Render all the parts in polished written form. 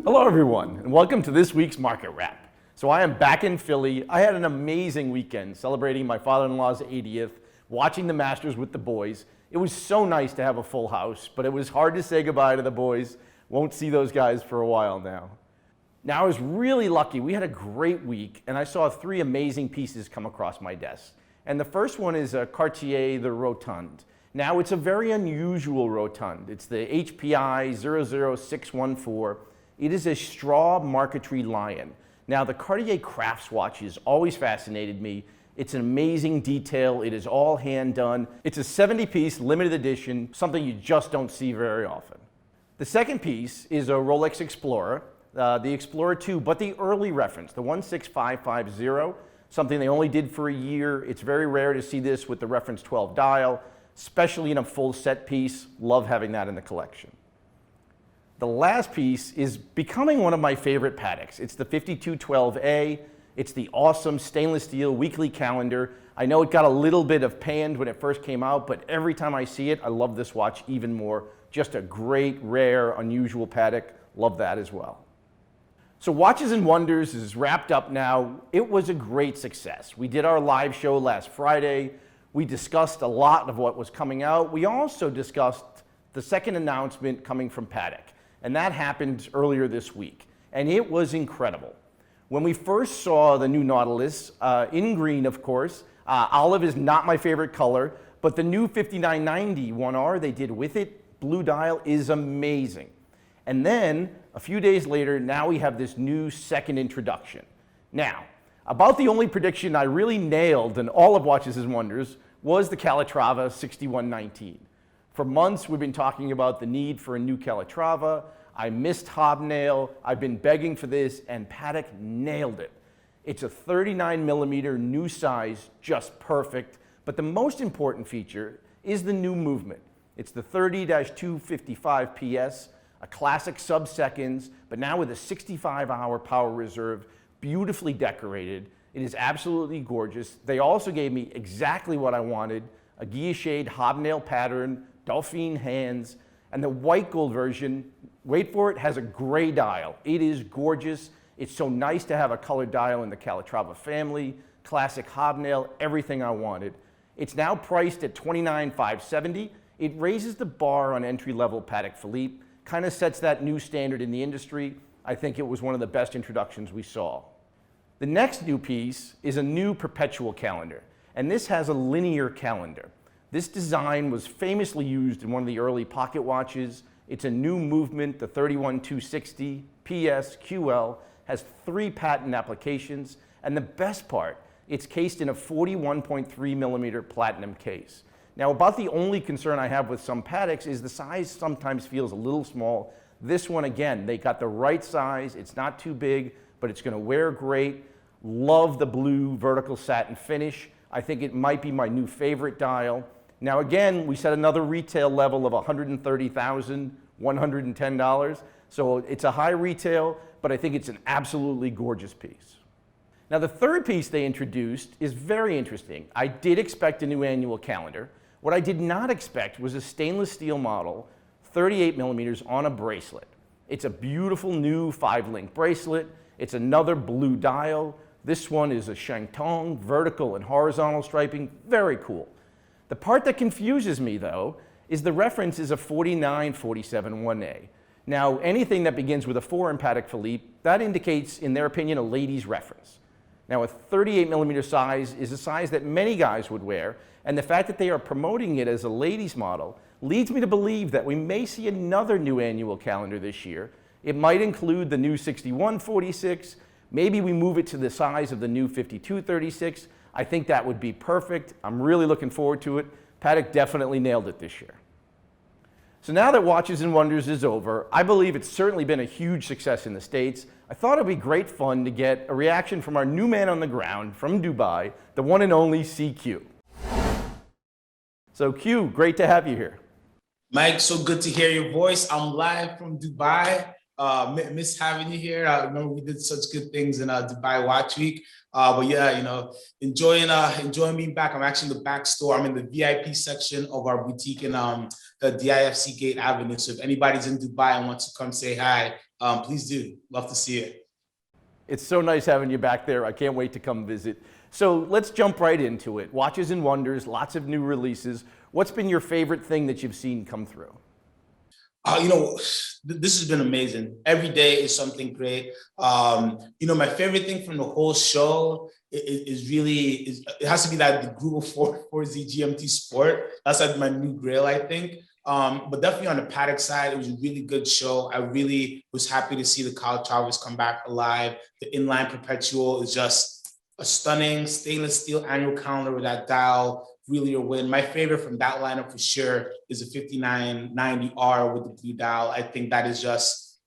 Hello everyone, and welcome to this week's Market Wrap. So I am back in Philly. I had an amazing weekend celebrating my father-in-law's 80th, watching the Masters with the boys. It was so nice to have a full house, but it was hard to say goodbye to the boys. Won't see those guys for a while now. Now I was really lucky. We had a great week, and I saw three amazing pieces come across my desk. And the first one is a Cartier, the Rotunde. Now it's a very unusual Rotunde. It's the HPI 00614. It is a straw marquetry lion. Now the Cartier crafts watches always fascinated me. It's an amazing detail. It is all hand done. It's a 70-piece limited edition, something you just don't see very often. The second piece is a Rolex Explorer, the Explorer II, but the early reference, the 16550, something they only did for a year. It's very rare to see this with the reference 12 dial, especially in a full set piece. Love having that in the collection. The last piece is becoming one of my favorite Pateks. It's the 5212A. It's the awesome stainless steel weekly calendar. I know it got a little bit of panned when it first came out, but every time I see it, I love this watch even more. Just a great, rare, unusual Patek. Love that as well. So Watches and Wonders is wrapped up now. It was a great success. We did our live show last Friday. We discussed a lot of what was coming out. We also discussed the second announcement coming from Patek. And that happened earlier this week. And it was incredible. When we first saw the new Nautilus, in green, of course, olive is not my favorite color, but the new 5990 1R they did with it, blue dial, is amazing. And then, a few days later, now we have this new second introduction. Now, about the only prediction I really nailed in all of Watches and Wonders was the Calatrava 6119. For months, we've been talking about the need for a new Calatrava. I missed hobnail. I've been begging for this, and Patek nailed it. It's a 39 millimeter new size, just perfect. But the most important feature is the new movement. It's the 30-255 PS, a classic sub-seconds, but now with a 65-hour power reserve, beautifully decorated. It is absolutely gorgeous. They also gave me exactly what I wanted, a guilloche hobnail pattern, Dauphine hands, and the white gold version, wait for it, has a gray dial. It is gorgeous. It's so nice to have a colored dial in the Calatrava family, classic hobnail, everything I wanted. It's now priced at $29,570. It raises the bar on entry-level Patek Philippe, kind of sets that new standard in the industry. I think it was one of the best introductions we saw. The next new piece is a new Perpetual calendar, and this has a linear calendar. This design was famously used in one of the early pocket watches. It's a new movement, the 31260 PS QL, has 3 patent applications, and the best part, it's cased in a 41.3 millimeter platinum case. Now, about the only concern I have with some Pateks is the size sometimes feels a little small. This one, again, they got the right size. It's not too big, but it's going to wear great. Love the blue vertical satin finish. I think it might be my new favorite dial. Now again, we set another retail level of $130,110. So it's a high retail, but I think it's an absolutely gorgeous piece. Now the third piece they introduced is very interesting. I did expect a new annual calendar. What I did not expect was a stainless steel model, 38 millimeters on a bracelet. It's a beautiful new 5-link bracelet. It's another blue dial. This one is a Shantung, vertical and horizontal striping, very cool. The part that confuses me, though, is the reference is a 49471A. Now, anything that begins with a 4 in Patek Philippe, that indicates, in their opinion, a lady's reference. Now, a 38 millimeter size is a size that many guys would wear, and the fact that they are promoting it as a ladies model leads me to believe that we may see another new annual calendar this year. It might include the new 6146. Maybe we move it to the size of the new 5236. I think that would be perfect. I'm really looking forward to it. Patek definitely nailed it this year. So now that Watches and Wonders is over, I believe it's certainly been a huge success in the States. I thought it'd be great fun to get a reaction from our new man on the ground from Dubai, the one and only C'Q. So Q, great to have you here. Mike, so good to hear your voice. I'm live from Dubai. Miss having you here. I remember we did such good things in Dubai Watch Week. But yeah, enjoying being back. I'm actually in the back store. I'm in the VIP section of our boutique in the DIFC Gate Avenue. So if anybody's in Dubai and wants to come say hi, please do. Love to see it. It's so nice having you back there. I can't wait to come visit. So let's jump right into it. Watches and Wonders, lots of new releases. What's been your favorite thing that you've seen come through? This has been amazing. Every day is something great. My favorite thing from the whole show it has to be that the group of 4Z GMT Sport. That's like my new grail, I think. But definitely on the Patek side, it was a really good show. I really was happy to see the Calatrava come back alive. The inline Perpetual is just a stunning stainless steel annual calendar with that dial. Really a win. My favorite from that lineup for sure is a 5990R with the blue dial. I think that is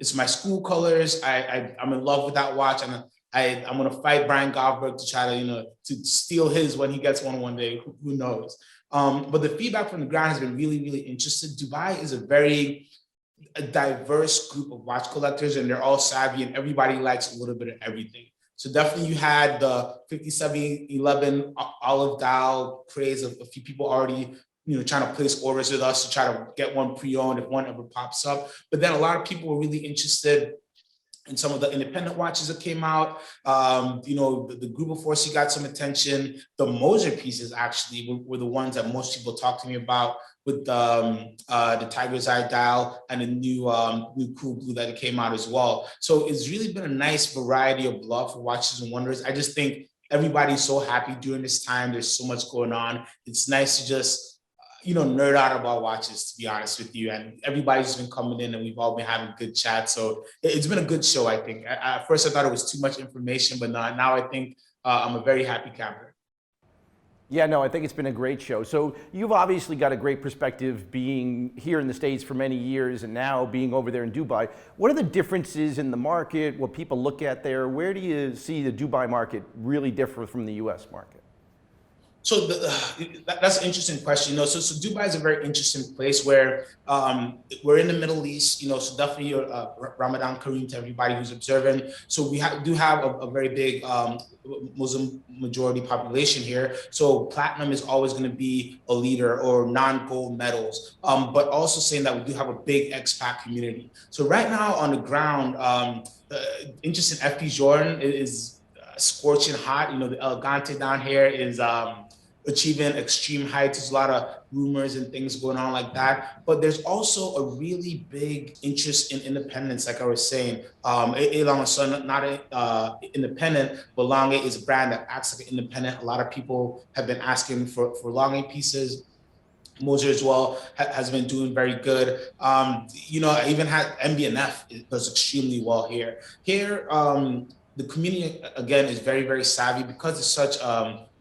it's my school colors. I'm in love with that watch, and I'm gonna fight Brian Goldberg to try to steal his when he gets one day. Who knows? But the feedback from the ground has been really, really interesting. Dubai is a diverse group of watch collectors, and they're all savvy, and everybody likes a little bit of everything. So definitely you had the 5711 olive dial craze of a few people already, trying to place orders with us to try to get one pre-owned if one ever pops up. But then a lot of people were really interested in some of the independent watches that came out. The group of 4C got some attention. The Moser pieces actually were the ones that most people talked to me about, with the Tiger's Eye dial and a new cool blue that it came out as well. So it's really been a nice variety of love for Watches and Wonders. I just think everybody's so happy during this time. There's so much going on. It's nice to just nerd out about watches, to be honest with you. And everybody's been coming in and we've all been having good chat. So it's been a good show, I think. At first I thought it was too much information, but now I think I'm a very happy camper. Yeah, no, I think it's been a great show. So you've obviously got a great perspective being here in the States for many years and now being over there in Dubai. What are the differences in the market, what people look at there? Where do you see the Dubai market really differ from the US market? So that's an interesting question. So Dubai is a very interesting place where we're in the Middle East. So definitely Ramadan Kareem to everybody who's observing. So we do have a very big Muslim majority population here. So platinum is always going to be a leader, or non-gold metals. But also saying that we do have a big expat community. So right now on the ground, interesting FP Jordan is scorching hot. The Elegante down here is achieving extreme heights. There's a lot of rumors and things going on like that. But there's also a really big interest in independence, like I was saying. Elan Son, not independent, but Lange is a brand that acts like an independent. A lot of people have been asking for Lange pieces. Moser as well has been doing very good. I even had MBNF does extremely well here. Here, the community, again, is very, very savvy because it's such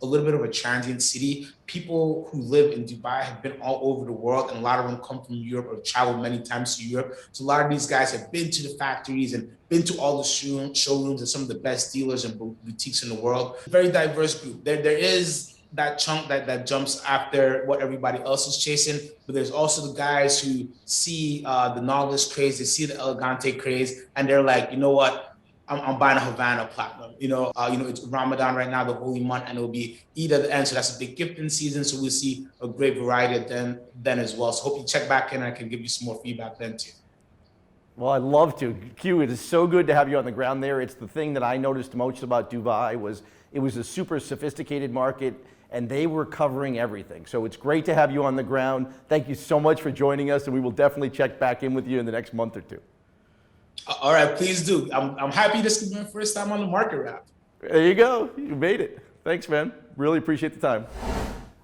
a little bit of a transient city. People who live in Dubai have been all over the world, and a lot of them come from Europe or traveled many times to Europe. So a lot of these guys have been to the factories and been to all the showrooms and some of the best dealers and boutiques in the world. Very diverse group. There is that chunk that jumps after what everybody else is chasing, but there's also the guys who see the Nautilus craze, they see the Elegante craze, and they're like, you know what? I'm buying a Havana platinum. It's Ramadan right now, the holy month, and it'll be Eid at the end. So that's a big gifting season. So we'll see a great variety then as well. So hope you check back in and I can give you some more feedback then too. Well, I'd love to. Q, it is so good to have you on the ground there. It's the thing that I noticed most about Dubai was it was a super sophisticated market and they were covering everything. So it's great to have you on the ground. Thank you so much for joining us, and we will definitely check back in with you in the next month or two. All right, please do. I'm happy this is my first time on the Market Wrap. There you go. You made it. Thanks, man. Really appreciate the time.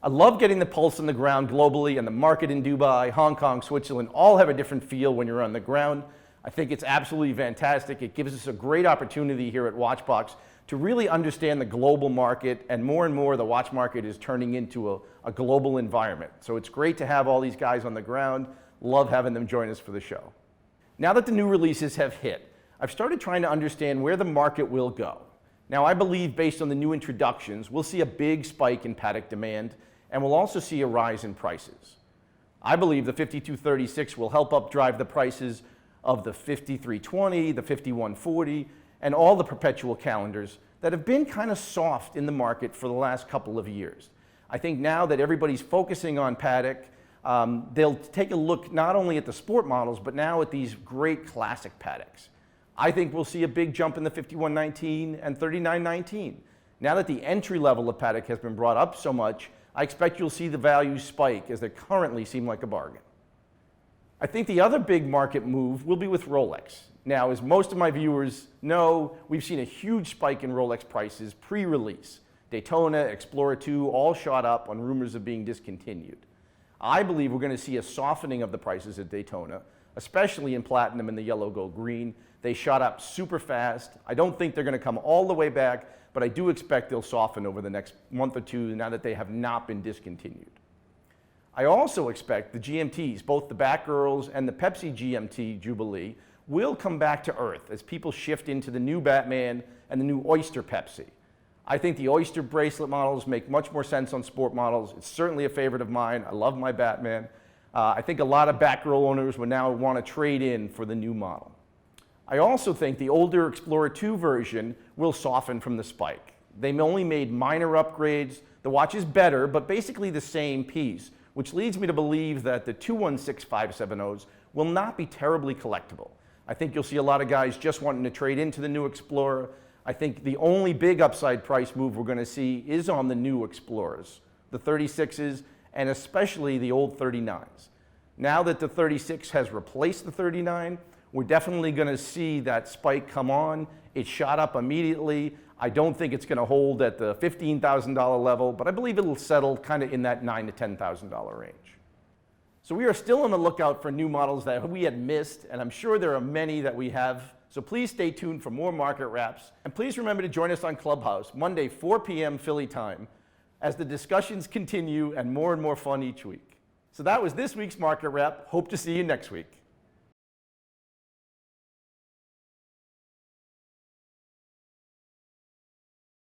I love getting the pulse on the ground globally, and the market in Dubai, Hong Kong, Switzerland all have a different feel when you're on the ground. I think it's absolutely fantastic. It gives us a great opportunity here at Watchbox to really understand the global market, and more the watch market is turning into a global environment. So it's great to have all these guys on the ground. Love having them join us for the show. Now that the new releases have hit, I've started trying to understand where the market will go. Now I believe based on the new introductions, we'll see a big spike in Patek demand, and we'll also see a rise in prices. I believe the 5236 will help up drive the prices of the 5320, the 5140, and all the perpetual calendars that have been kind of soft in the market for the last couple of years. I think now that everybody's focusing on Patek, they'll take a look not only at the sport models, but now at these great classic Pateks. I think we'll see a big jump in the 5119 and 3919. Now that the entry level of Patek has been brought up so much, I expect you'll see the values spike as they currently seem like a bargain. I think the other big market move will be with Rolex. Now, as most of my viewers know, we've seen a huge spike in Rolex prices pre-release. Daytona, Explorer II, all shot up on rumors of being discontinued. I believe we're going to see a softening of the prices at Daytona, especially in platinum and the yellow gold green. They shot up super fast. I don't think they're going to come all the way back, but I do expect they'll soften over the next month or two now that they have not been discontinued. I also expect the GMTs, both the Batgirls and the Pepsi GMT Jubilee, will come back to earth as people shift into the new Batman and the new Oyster Pepsi. I think the Oyster bracelet models make much more sense on sport models. It's certainly a favorite of mine. I love my Batman. I think a lot of Batgirl owners would now want to trade in for the new model. I also think the older Explorer II version will soften from the spike. They only made minor upgrades. The watch is better, but basically the same piece, which leads me to believe that the 216570s will not be terribly collectible. I think you'll see a lot of guys just wanting to trade into the new Explorer. I think the only big upside price move we're going to see is on the new Explorers, the 36s, and especially the old 39s. Now that the 36 has replaced the 39, we're definitely going to see that spike come on. It shot up immediately. I don't think it's going to hold at the $15,000 level, but I believe it'll settle kind of in that $9,000 to $10,000 range. So we are still on the lookout for new models that we had missed, and I'm sure there are many that we have. So please stay tuned for more market wraps. And please remember to join us on Clubhouse, Monday, 4 p.m. Philly time, as the discussions continue and more fun each week. So that was this week's market wrap. Hope to see you next week.